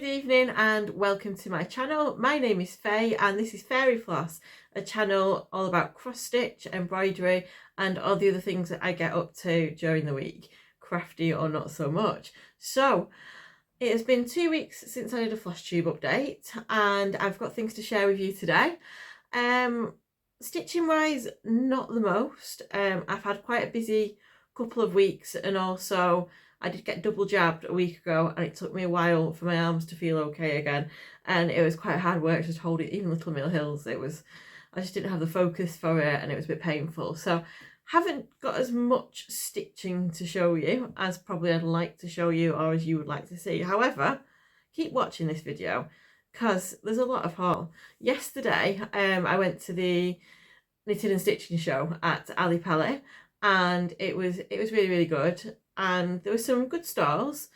good evening and welcome to my channel. My name is Faye and this is Fairy Floss, a channel all about cross stitch, embroidery and all the other things that I get up to during the week, crafty or not so much. So it has been 2 weeks since I did a FlossTube update and I've got things to share with you today. Stitching wise, not the most. I've had quite a busy couple of weeks, and also I did get double jabbed a week ago and it took me a while for my arms to feel okay again, and it was quite hard work just holding even Little Mill Hills. I just didn't have the focus for it and it was a bit painful, so haven't got as much stitching to show you as probably I'd like to show you or as you would like to see. However, keep watching this video because there's a lot of haul. Yesterday I went to the knitting and stitching show at Ali Pally and it was really good, and there were some good stalls.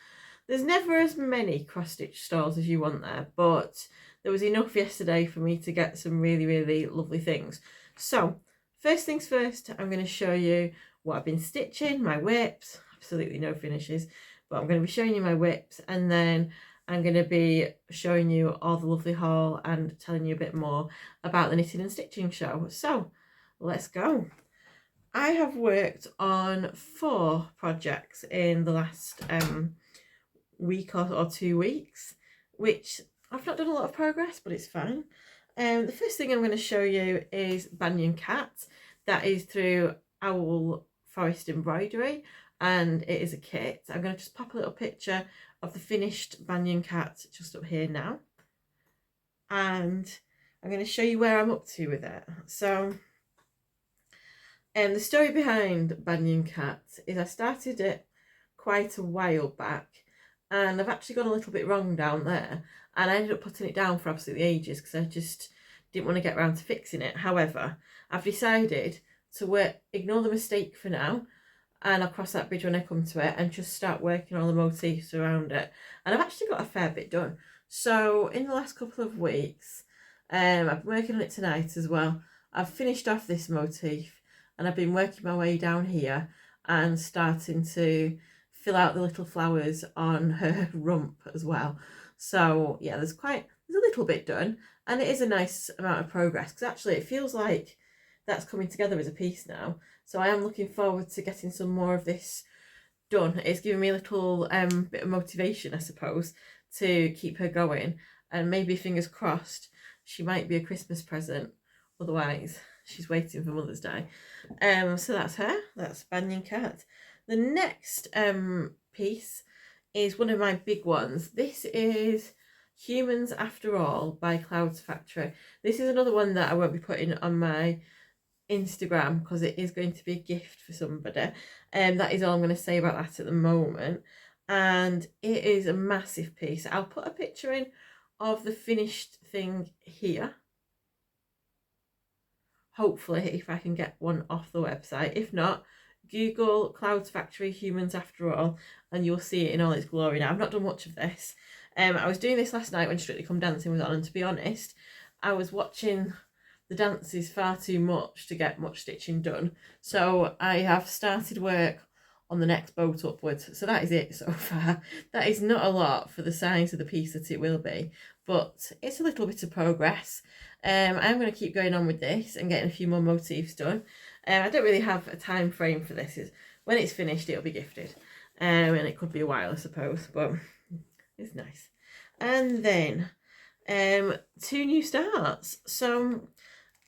There's never as many cross stitch stalls as you want there, but there was enough yesterday for me to get some really lovely things. So first things first, I'm going to show you what I've been stitching, my whips, absolutely no finishes, but I'm going to be showing you my whips, and then I'm going to be showing you all the lovely haul and telling you a bit more about the knitting and stitching show. So let's go. I have worked on 4 projects in the last week or 2 weeks, which I've not done a lot of progress, but it's fine. The first thing I'm going to show you is Banyan Cat. That is through Owl Forest Embroidery, and it is a kit. I'm going to just pop a little picture of the finished Banyan Cat just up here now, and I'm going to show you where I'm up to with it. So the story behind Banyan Cat is I started it quite a while back, and I've actually gone a little bit wrong down there, and I ended up putting it down for absolutely ages because I just didn't want to get around to fixing it. However, I've decided to ignore the mistake for now, and I'll cross that bridge when I come to it and just start working all the motifs around it. And I've actually got a fair bit done. So in the last couple of weeks, I've been working on it tonight as well. I've finished off this motif and I've been working my way down here and starting to fill out the little flowers on her rump as well. So yeah, there's a little bit done, and it is a nice amount of progress because actually it feels like that's coming together as a piece now. So I am looking forward to getting some more of this done. It's giving me a little bit of motivation, I suppose, to keep her going, and maybe, fingers crossed, she might be a Christmas present. Otherwise she's waiting for Mother's Day. So that's her, that's Banyan Cat. The next piece is one of my big ones. This is Humans After All by Clouds Factory. This is another one that I won't be putting on my Instagram because it is going to be a gift for somebody. That is all I'm going to say about that at the moment. And it is a massive piece. I'll put a picture in of the finished thing here. Hopefully, if I can get one off the website. If not, Google Clouds Factory Humans After All and you'll see it in all its glory. Now, I've not done much of this. I was doing this last night when Strictly Come Dancing was on, and to be honest, I was watching the dances far too much to get much stitching done. So I have started work on the next boat upwards. So that is it so far. That is not a lot for the size of the piece that it will be, but it's a little bit of progress. I'm going to keep going on with this and getting a few more motifs done. I don't really have a time frame for this. When it's finished, it'll be gifted. And it could be a while, I suppose, but it's nice. And then 2 new starts. So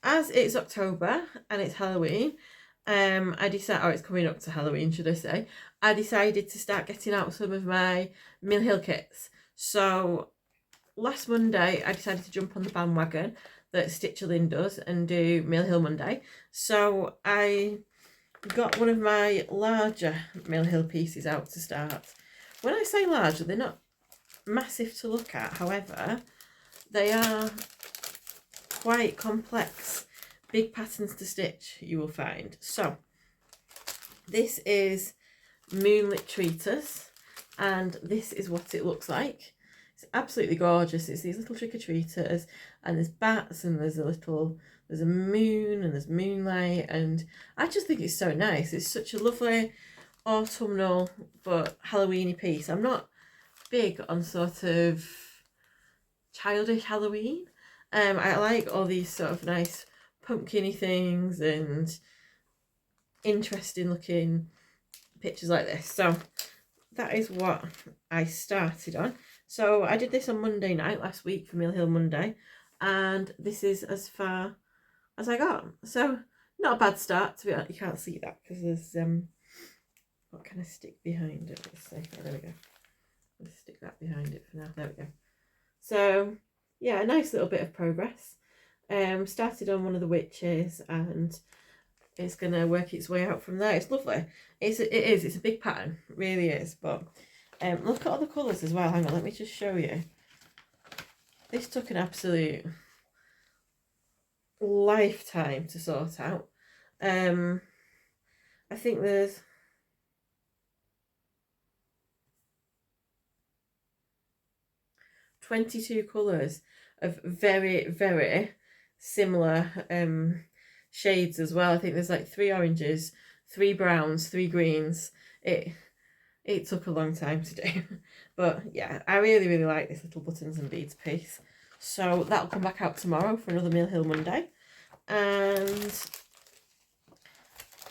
as it's October and it's Halloween, it's coming up to Halloween, should I say, I decided to start getting out some of my Mill Hill kits. So last Monday, I decided to jump on the bandwagon that Stitch-A-Lin does and do Mill Hill Monday. So I got one of my larger Mill Hill pieces out to start. When I say large, they're not massive to look at. However, they are quite complex, big patterns to stitch, you will find. So this is Moonlit Treaters, and this is what it looks like. It's absolutely gorgeous. It's these little trick-or-treaters, and there's bats, and there's a moon, and there's moonlight, and I just think it's so nice. It's such a lovely autumnal but Halloweeny piece. I'm not big on sort of childish Halloween. I like all these sort of nice pumpkin-y things and interesting looking pictures like this. So that is what I started on. So I did this on Monday night last week for Mill Hill Monday, and this is as far as I got. So not a bad start, to be honest. You can't see that because there's what can I stick behind it? Let's see. Oh, there we go. Let's stick that behind it for now. There we go. So yeah, a nice little bit of progress. Started on one of the witches, and it's gonna work its way out from there. It's lovely. It's a big pattern, it really is. But look at all the colours as well. Hang on, let me just show you. This took an absolute lifetime to sort out. I think there's 22 colours of very, very similar shades as well. I think there's like 3 oranges, 3 browns, 3 greens. It took a long time to do. But yeah, I really, really like this little buttons and beads piece. So that'll come back out tomorrow for another Mill Hill Monday. And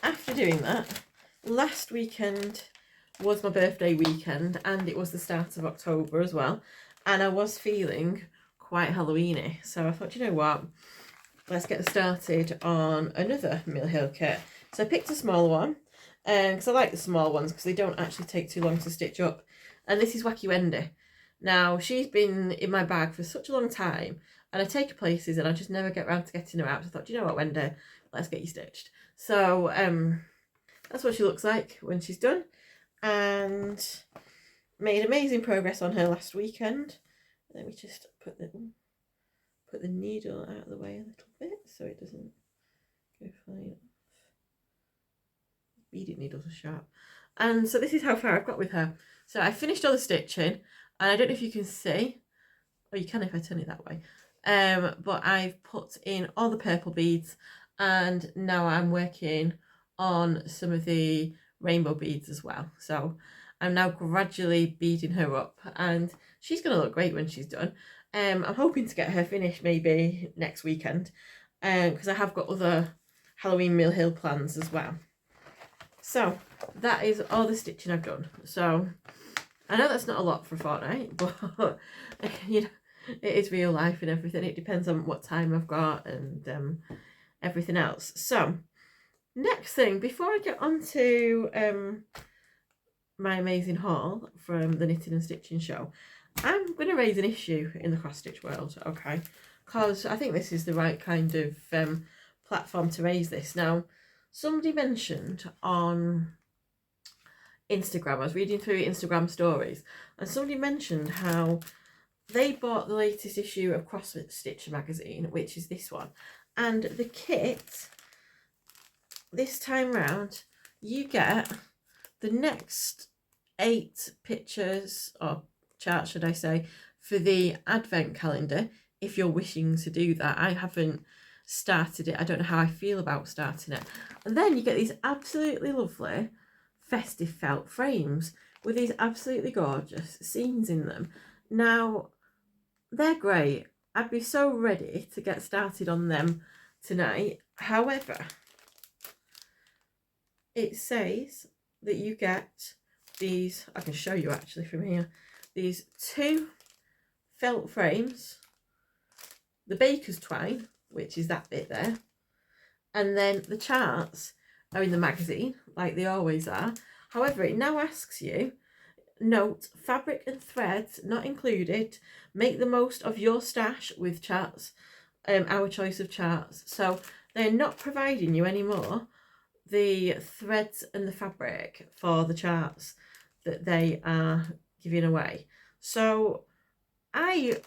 after doing that, last weekend was my birthday weekend, and it was the start of October as well. And I was feeling quite Halloweeny. So I thought, you know what? Let's get started on another Mill Hill kit. So I picked a small one, because I like the small ones because they don't actually take too long to stitch up. And this is Wacky Wendy. Now, she's been in my bag for such a long time, and I take her places and I just never get around to getting her out. So I thought, do you know what, Wendy? Let's get you stitched. So that's what she looks like when she's done. And made amazing progress on her last weekend. Let me just put the needle out of the way a little bit so it doesn't go flying off. Beading needles are sharp. And so this is how far I've got with her. So I finished all the stitching, and I don't know if you can see, or you can if I turn it that way, but I've put in all the purple beads, and now I'm working on some of the rainbow beads as well. So I'm now gradually beading her up, and she's going to look great when she's done. I'm hoping to get her finished maybe next weekend, because I have got other Halloween Mill Hill plans as well. So that is all the stitching I've done. So I know that's not a lot for a fortnight, but you know, it is real life and everything. It depends on what time I've got and everything else. So next thing, before I get on to my amazing haul from the Knitting and Stitching Show, I'm going to raise an issue in the cross stitch world, okay? Because I think this is the right kind of platform to raise this. Now, somebody mentioned on Instagram, I was reading through Instagram stories, and somebody mentioned how they bought the latest issue of Cross Stitch magazine, which is this one, and the kit this time round, you get the next 8 pictures, or charts should I say, for the advent calendar, if you're wishing to do that. I haven't started it. I don't know how I feel about starting it. And then you get these absolutely lovely festive felt frames with these absolutely gorgeous scenes in them. Now, they're great. I'd be so ready to get started on them tonight. However, it says that you get these, I can show you actually from here, these 2 felt frames, the baker's twine, which is that bit there, and then the charts are in the magazine like they always are. However, it now asks you, note, fabric and threads not included, make the most of your stash with charts, our choice of charts. So they're not providing you anymore the threads and the fabric for the charts that they are giving away. So I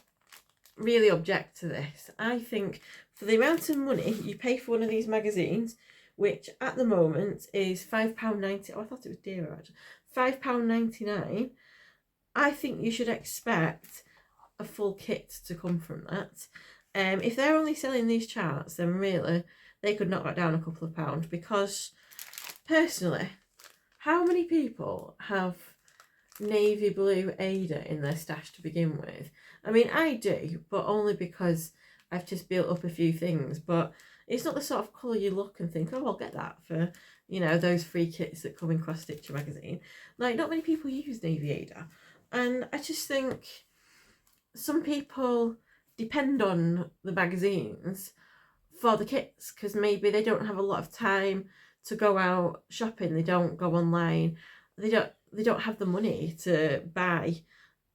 really object to this. I think for the amount of money you pay for one of these magazines, which at the moment is £5.90, oh I thought it was dearer actually, £5.99, I think you should expect a full kit to come from that. If they're only selling these charts, then really they could knock that down a couple of pounds, because personally, how many people have navy blue Ada in their stash to begin with. I mean, I do, but only because I've just built up a few things. But it's not the sort of colour you look and think, oh, I'll get that for, you know, those free kits that come in Cross Stitcher magazine. Like, not many people use navy Ada. And I just think some people depend on the magazines for the kits because maybe they don't have a lot of time to go out shopping. They don't go online. They don't have the money to buy,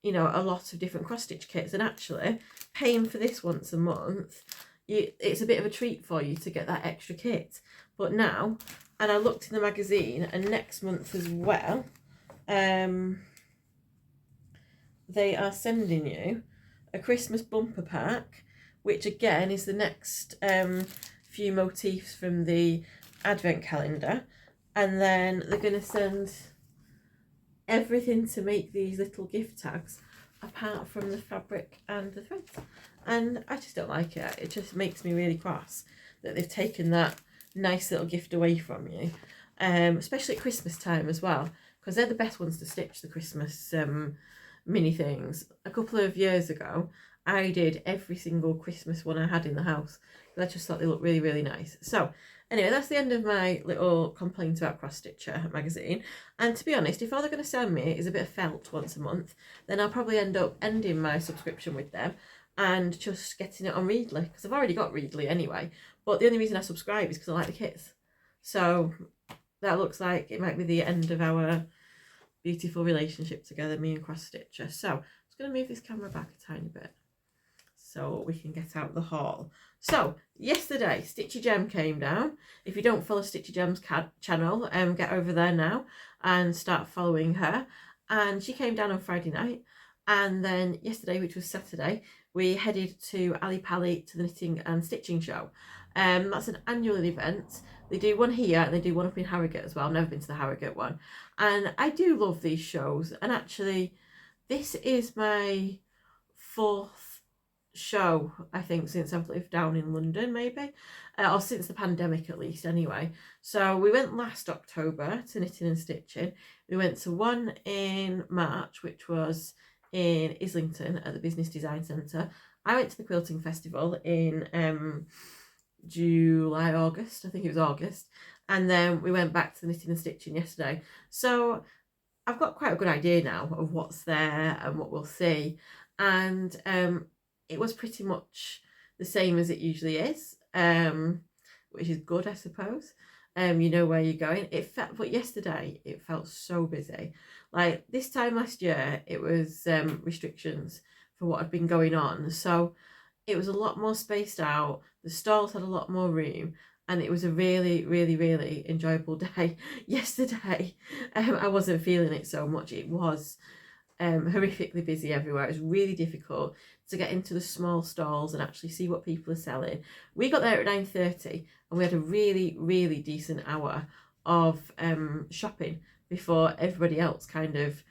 you know, a lot of different cross stitch kits. And actually, paying for this once a month, it's a bit of a treat for you to get that extra kit. But now, and I looked in the magazine, and next month as well, they are sending you a Christmas bumper pack, which again is the next few motifs from the advent calendar. And then they're going to send everything to make these little gift tags apart from the fabric and the threads. And I just don't like it. It just makes me really cross that they've taken that nice little gift away from you, especially at Christmas time as well, because they're the best ones to stitch, the Christmas mini things. A couple of years ago, I did every single Christmas one I had in the house because I just thought they looked really, really nice. So anyway, that's the end of my little complaint about Cross Stitcher magazine. And to be honest, if all they're going to send me is a bit of felt once a month, then I'll probably end up ending my subscription with them and just getting it on Readly, because I've already got Readly anyway. But the only reason I subscribe is because I like the kits. So that looks like it might be the end of our beautiful relationship together, me and Cross Stitcher. So I'm just going to move this camera back a tiny bit so we can get out the haul. So yesterday, Stitchy Gem came down. If you don't follow Stitchy Gem's channel, get over there now and start following her. And she came down on Friday night. And then yesterday, which was Saturday, we headed to Ali Pali to the Knitting and Stitching Show. That's an annual event. They do one here and they do one up in Harrogate as well. I've never been to the Harrogate one. And I do love these shows. And actually, this is my 4th show, I think, since I've lived down in London, maybe. Or since the pandemic, at least, anyway. So we went last October to Knitting and Stitching. We went to one in March, which was in Islington at the Business Design Centre. I went to the Quilting Festival in July, August. I think it was August. And then we went back to the Knitting and Stitching yesterday. So I've got quite a good idea now of what's there and what we'll see. And it was pretty much the same as it usually is, which is good, I suppose. You know where you're going. But yesterday it felt so busy. Like this time last year, it was restrictions for what had been going on. So it was a lot more spaced out. The stalls had a lot more room. And it was a really, really, really enjoyable day. Yesterday, I wasn't feeling it so much. It was horrifically busy everywhere. It was really difficult to get into the small stalls and actually see what people are selling. We got there at 9:30 and we had a really, really decent hour of shopping before everybody else kind of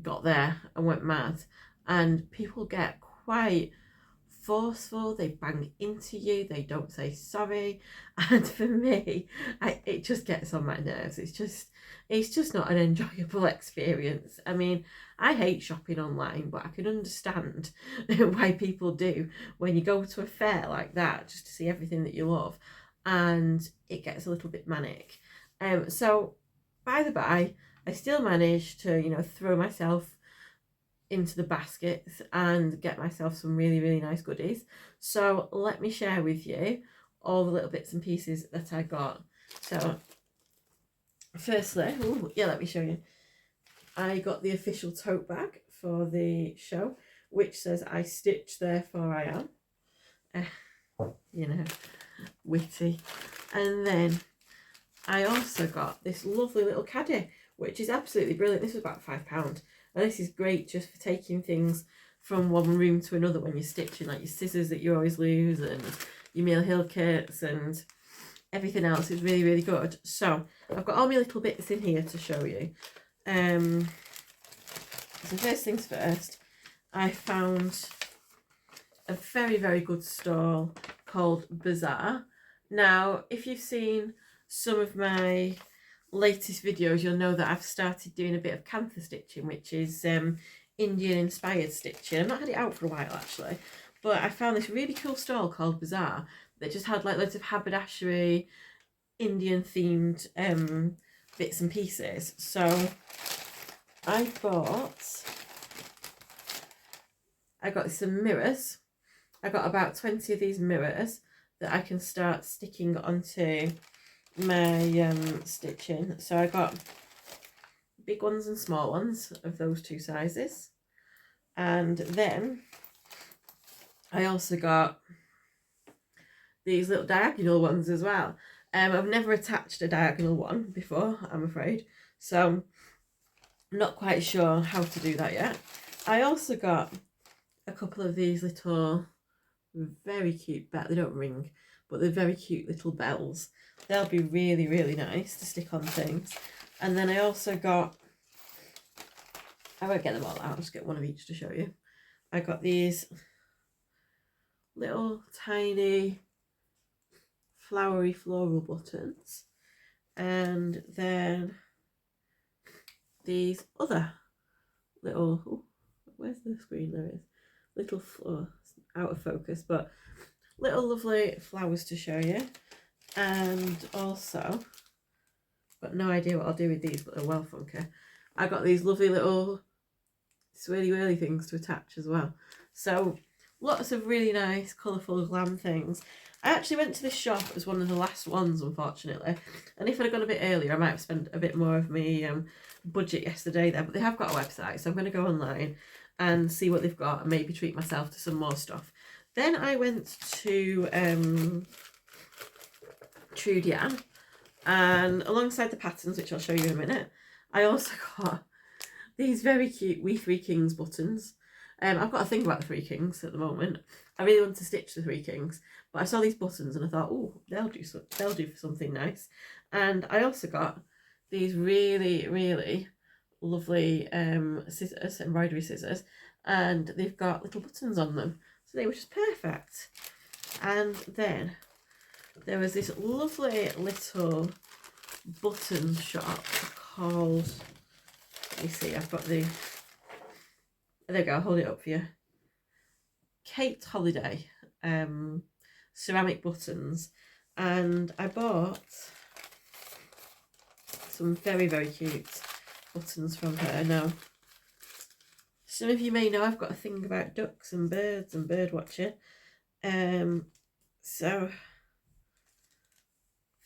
got there and went mad. And people get quite forceful, they bang into you, they don't say sorry, and for me, it just gets on my nerves. It's just not an enjoyable experience. I mean, I hate shopping online, but I can understand why people do when you go to a fair like that just to see everything that you love, and it gets a little bit manic. So by the by, I still managed to, you know, throw myself into the baskets and get myself some really, really nice goodies. So let me share with you all the little bits and pieces that I got. So firstly, let me show you. I got the official tote bag for the show, which says I stitch, therefore I am. You know, witty. And then I also got this lovely little caddy, which is absolutely brilliant. This was about £5. And this is great just for taking things from one room to another when you're stitching, like your scissors that you always lose and your Mill Hill kits and everything else is really, really good. So I've got all my little bits in here to show you. So first things first, I found a very, very good stall called Bazaar. Now, if you've seen some of my latest videos, you'll know that I've started doing a bit of cantha stitching, which is Indian inspired stitching. I've not had it out for a while actually, but I found this really cool stall called Bazaar that just had like loads of haberdashery, Indian themed bits and pieces. So I got some mirrors. I got about 20 of these mirrors that I can start sticking onto my stitching. So I got big ones and small ones of those two sizes, and then I also got these little diagonal ones as well. I've never attached a diagonal one before, I'm afraid, so I'm not quite sure how to do that yet. I also got a couple of these little very cute bells. They don't ring, but they're very cute little bells. They'll be really, really nice to stick on things. And then I also got, I won't get them all out, I'll just get one of each to show you. I got these little tiny flowery floral buttons, and then these other little, oh, where's the screen? There it is. Little, oh, out of focus, but little lovely flowers to show you. And also, got no idea what I'll do with these, but they're well funky. I got these lovely little swirly whirly things to attach as well. So lots of really nice colourful glam things. I actually went to this shop as one of the last ones, unfortunately, and if I'd have gone a bit earlier I might have spent a bit more of my budget yesterday there, but they have got a website, so I'm going to go online and see what they've got and maybe treat myself to some more stuff. Then I went to Trudian, and alongside the patterns, which I'll show you in a minute, I also got these very cute We Three Kings buttons. I've got a thing about the Three Kings at the moment. I really want to stitch the Three Kings, but I saw these buttons and I thought, oh, they'll do for something nice. And I also got these really, really lovely scissors, embroidery scissors, and they've got little buttons on them, so they were just perfect. And then there was this lovely little button shop called, let me see, I've got the, there we go, I'll hold it up for you. Kate Holiday ceramic buttons, and I bought some very, very cute buttons from her. Now, some of you may know I've got a thing about ducks and birds and bird watching. So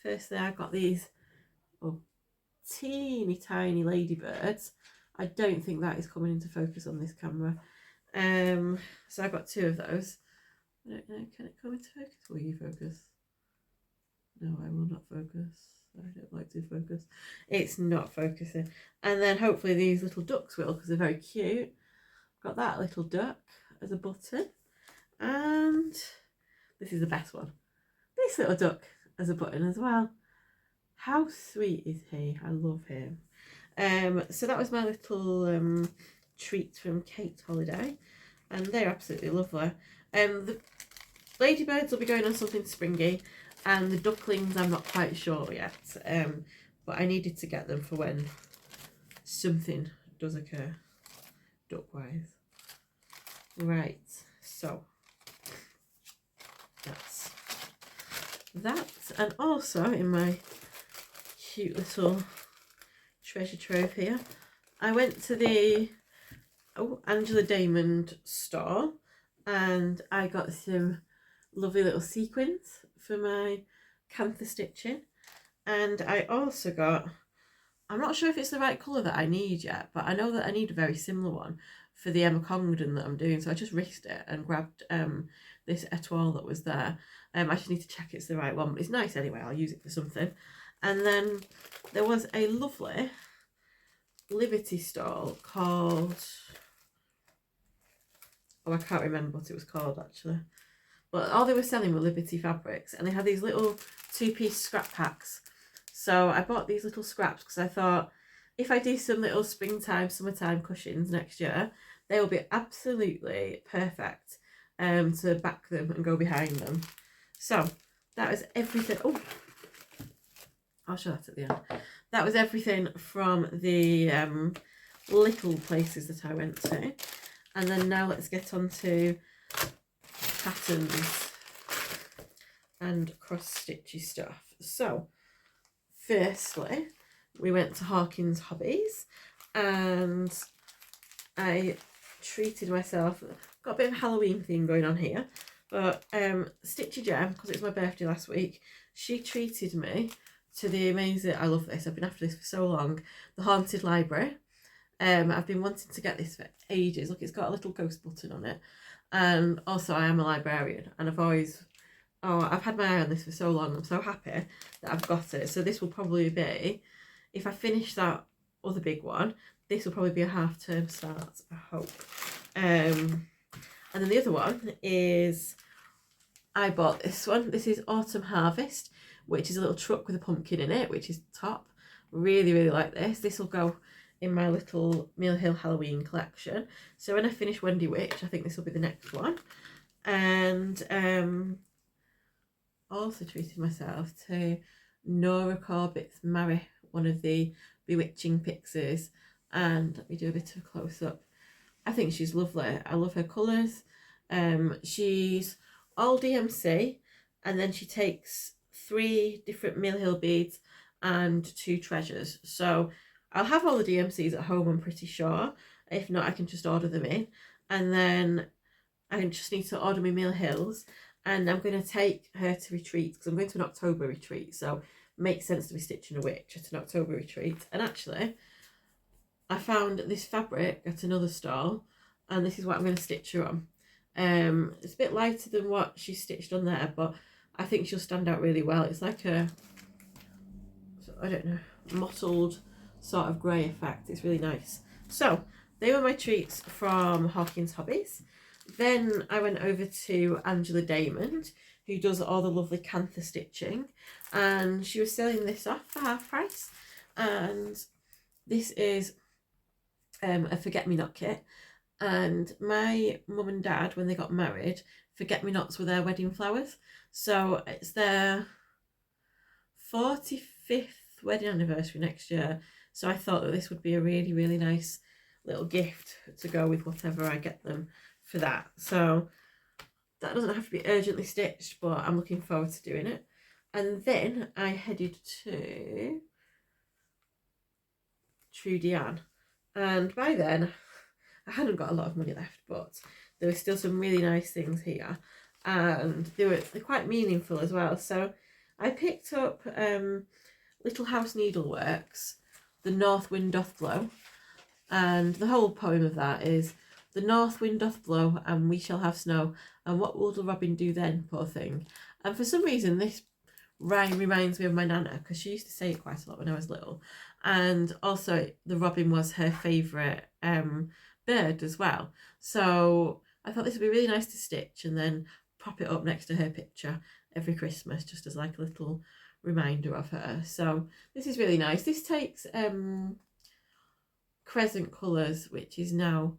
firstly I got these teeny tiny ladybirds. I don't think that is coming into focus on this camera. So I got two of those. I don't know, can it come into focus? Will you focus? No, I will not focus. I don't like to focus. It's not focusing. And then hopefully these little ducks will, because they're very cute. Got that little duck as a button. And this is the best one. This little duck as a button as well. How sweet is he? I love him. So that was my little treat from Kate Holiday, and they're absolutely lovely. The ladybirds will be going on something springy, and the ducklings I'm not quite sure yet, but I needed to get them for when something does occur duck-wise. Right, so that's that. And also in my cute little treasure trove here, I went to the Angela Damond store, and I got some lovely little sequins for my cantha stitching, and I also got, I'm not sure if it's the right colour that I need yet, but I know that I need a very similar one for the Emma Congdon that I'm doing, so I just risked it and grabbed this etoile that was there. I just need to check it's the right one, but it's nice anyway, I'll use it for something. And then there was a lovely Liberty stall called, oh, I can't remember what it was called actually, but all they were selling were Liberty fabrics, and they had these little two-piece scrap packs. So I bought these little scraps because I thought if I do some little springtime, summertime cushions next year, they will be absolutely perfect to back them and go behind them. So that was everything. Oh, I'll show that at the end. That was everything from the little places that I went to. And then now let's get on to patterns and cross-stitchy stuff. So, firstly, we went to Harkin's Hobbies and I treated myself. Got a bit of a Halloween theme going on here. But Stitchy Gem, because it was my birthday last week, she treated me to the amazing, I love this, I've been after this for so long, the Haunted Library. I've been wanting to get this for ages. Look, it's got a little ghost button on it. And also I am a librarian and I've had my eye on this for so long. I'm so happy that I've got it. So this will probably be, if I finish that other big one, this will probably be a half-term start, I hope. And then the other one is, I bought this one. This is Autumn Harvest, which is a little truck with a pumpkin in it, which is top. Really, really like this. This will go in my little Mill Hill Halloween collection. So when I finish Wendy Witch, I think this will be the next one. And also treated myself to Nora Corbett's Marry, one of the Bewitching Pixies. And let me do a bit of a close-up. I think she's lovely. I love her colours. She's all DMC, and then she takes 3 different Mill Hill beads and 2 treasures. So I'll have all the DMCs at home, I'm pretty sure. If not, I can just order them in. And then I just need to order my Mill Hills. And I'm going to take her to retreat, because I'm going to an October retreat. So it makes sense to be stitching a witch at an October retreat. And actually, I found this fabric at another stall, and this is what I'm going to stitch her on. It's a bit lighter than what she stitched on there, but I think she'll stand out really well. It's like a, I don't know, mottled sort of grey effect. It's really nice. So they were my treats from Harkin's Hobbies. Then I went over to Angela Damond, who does all the lovely Cantha stitching, and she was selling this off for half price. And this is a forget-me-not kit. And my mum and dad, when they got married, forget-me-nots were their wedding flowers. So it's their 45th wedding anniversary next year. So I thought that this would be a really, really nice little gift to go with whatever I get them for that. So that doesn't have to be urgently stitched, but I'm looking forward to doing it. And then I headed to Trudy Ann. And by then, I hadn't got a lot of money left, but there were still some really nice things here. And they're quite meaningful as well. So I picked up Little House Needleworks, The North Wind Doth Blow. And the whole poem of that is, the north wind doth blow, and we shall have snow, and what will the robin do then, poor thing? And for some reason, this rhyme reminds me of my nana, because she used to say it quite a lot when I was little. And also, the robin was her favourite bird as well. So I thought this would be really nice to stitch and then pop it up next to her picture every Christmas, just as like a little reminder of her. So this is really nice. This takes Crescent Colours, which is now,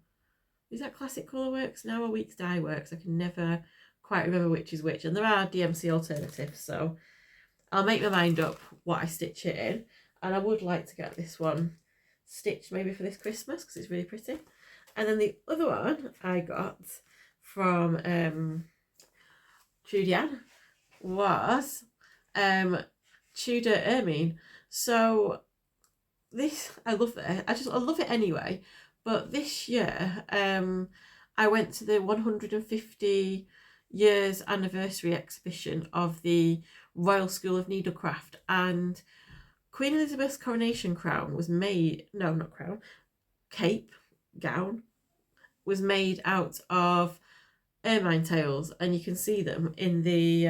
is that Classic Colourworks now or Weeks Dye Works? I can never quite remember which is which. And there are DMC alternatives, so I'll make my mind up what I stitch it in. And I would like to get this one stitched maybe for this Christmas, because it's really pretty. And then the other one I got from Trudy Ann was Tudor Ermine. So this, I love it. I love it anyway. But this year, I went to the 150 years anniversary exhibition of the Royal School of Needlecraft, and Queen Elizabeth's coronation crown was made, no, not crown, cape, gown, was made out of ermine tails, and you can see them in the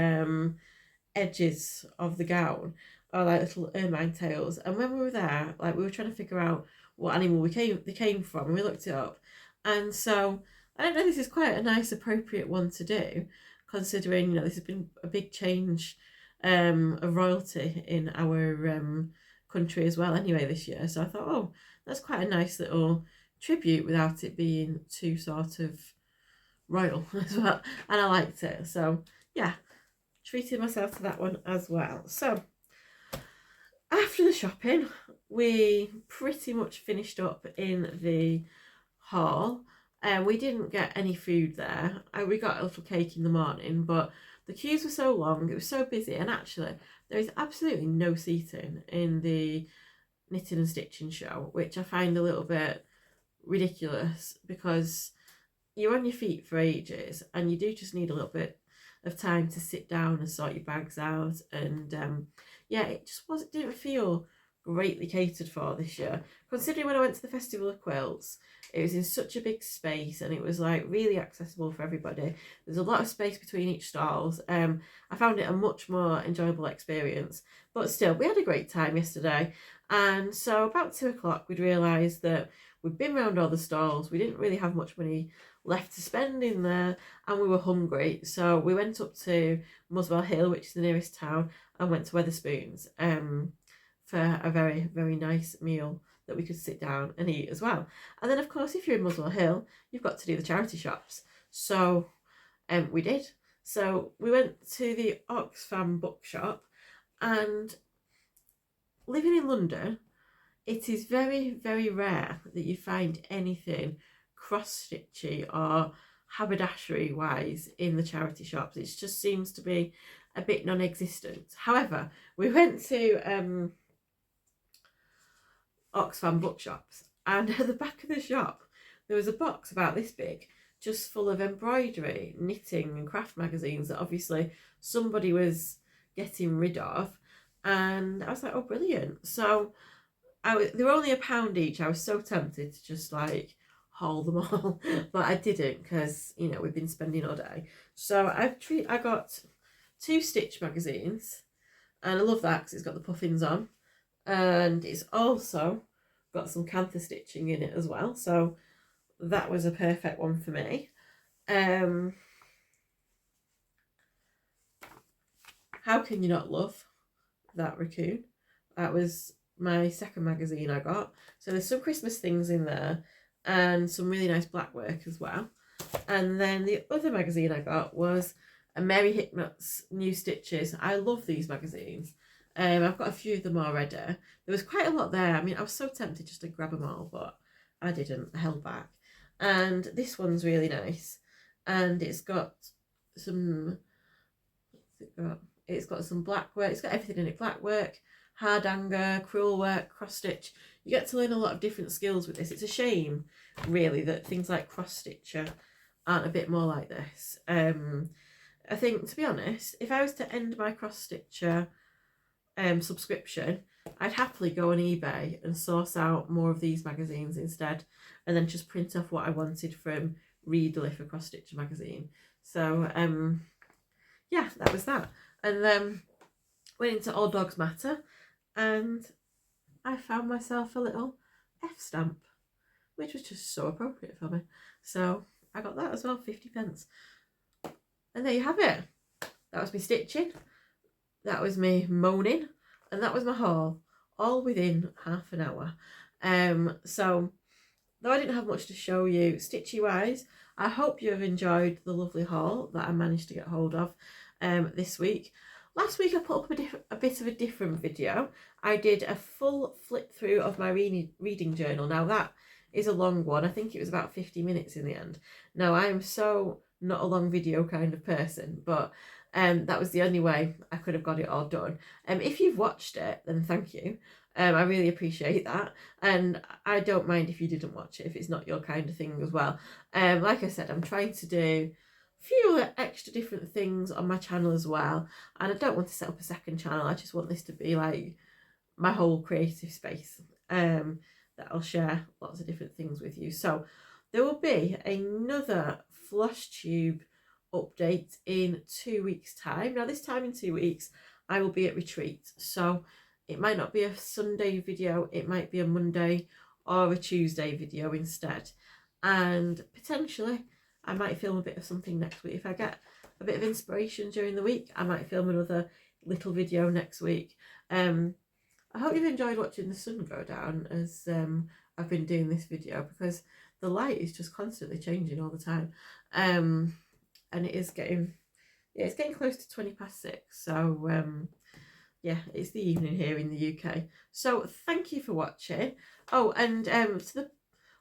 edges of the gown are like little ermine tails. And when we were there, like, we were trying to figure out what animal they came from, and we looked it up. And so I don't know, this is quite a nice appropriate one to do, considering, you know, this has been a big change of royalty in our country as well anyway this year. So I thought, oh, that's quite a nice little tribute without it being too sort of royal as well, and I liked it. So yeah, treated myself to that one as well. So after the shopping, we pretty much finished up in the hall, and we didn't get any food there. We got a little cake in the morning, but the queues were so long, it was so busy, and actually there is absolutely no seating in the knitting and stitching show, which I find a little bit ridiculous, because you're on your feet for ages and you do just need a little bit of time to sit down and sort your bags out, and yeah, it just didn't feel greatly catered for this year, considering when I went to the Festival of Quilts, it was in such a big space and it was like really accessible for everybody. There's a lot of space between each stalls. I found it a much more enjoyable experience, but still, we had a great time yesterday. And so about 2 o'clock, we'd realised that we'd been round all the stalls, we didn't really have much money left to spend in there, and we were hungry, so we went up to Muswell Hill, which is the nearest town, and went to Wetherspoons for a very, very nice meal that we could sit down and eat as well. And then, of course, if you're in Muswell Hill, you've got to do the charity shops. So we did. So we went to the Oxfam bookshop, and living in London, it is very, very rare that you find anything cross-stitchy or haberdashery wise in the charity shops. It just seems to be a bit non-existent. However, we went to Oxfam bookshops, and at the back of the shop there was a box about this big just full of embroidery, knitting and craft magazines that obviously somebody was getting rid of, and I was like, oh brilliant. So they were only £1 each. I was so tempted to just like haul them all, but I didn't, because you know we've been spending all day. So I got 2 stitch magazines, and I love that because it's got the puffins on, and it's also got some cantha stitching in it as well, so that was a perfect one for me. How can you not love that raccoon? That was my second magazine I got. So there's some Christmas things in there and some really nice black work as well. And then the other magazine I got was a Mary Hicknut's New Stitches. I love these magazines. I've got a few of them already. There was quite a lot there. I mean, I was so tempted just to grab them all, but I didn't. I held back. And this one's really nice. And it's got some... It's got some black work. It's got everything in it. Black work, hardanger, crewel work, cross stitch. You get to learn a lot of different skills with this. It's a shame, really, that things like cross stitcher aren't a bit more like this. I think, to be honest, if I was to end my cross stitcher subscription, I'd happily go on eBay and source out more of these magazines instead, and then just print off what I wanted from Readly for cross stitcher magazine. So yeah, that was that. And then went into All Dogs Matter, and I found myself a little F stamp, which was just so appropriate for me. So I got that as well, 50p. And there you have it. That was me stitching, that was me moaning, and that was my haul, all within half an hour. So though I didn't have much to show you stitchy wise, I hope you have enjoyed the lovely haul that I managed to get hold of this week. Last week I put up a bit of a different video. I did a full flip through of my reading journal. Now that is a long one. I think it was about 50 minutes in the end. Now I am so not a long video kind of person, but that was the only way I could have got it all done. If you've watched it, then thank you. I really appreciate that, and I don't mind if you didn't watch it if it's not your kind of thing as well. Like I said, I'm trying to do a few extra different things on my channel as well, and I don't want to set up a second channel. I just want this to be like my whole creative space, that I'll share lots of different things with you. So there will be another FlossTube update in 2 weeks' time. Now this time in 2 weeks I will be at retreat, so it might not be a Sunday video, it might be a Monday or a Tuesday video instead, and potentially I might film a bit of something next week. If I get a bit of inspiration during the week, I might film another little video next week. I hope you've enjoyed watching the sun go down as I've been doing this video, because the light is just constantly changing all the time, and it is getting, yeah, it's getting close to 6:20. So yeah, it's the evening here in the UK. So thank you for watching. Oh, and to the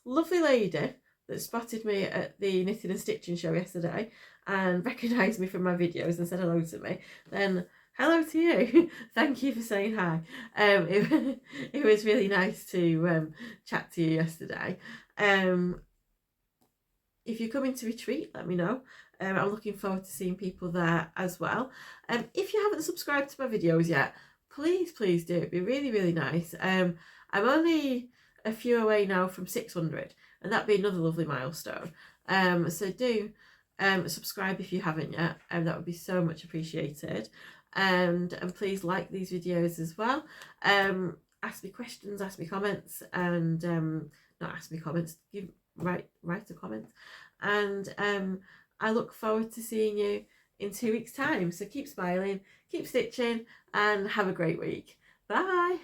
lovely lady that spotted me at the knitting and stitching show yesterday and recognised me from my videos and said hello to me, then hello to you. Thank you for saying hi. It was really nice to chat to you yesterday. If you're coming to retreat, let me know. I'm looking forward to seeing people there as well. If you haven't subscribed to my videos yet, please do. It'd be really, really nice. I'm only a few away now from 600, and that'd be another lovely milestone. So do subscribe if you haven't yet, and that would be so much appreciated. And please like these videos as well. Ask me questions, ask me comments, and not ask me comments, write a comment. And I look forward to seeing you in 2 weeks' time. So keep smiling, keep stitching, and have a great week. Bye.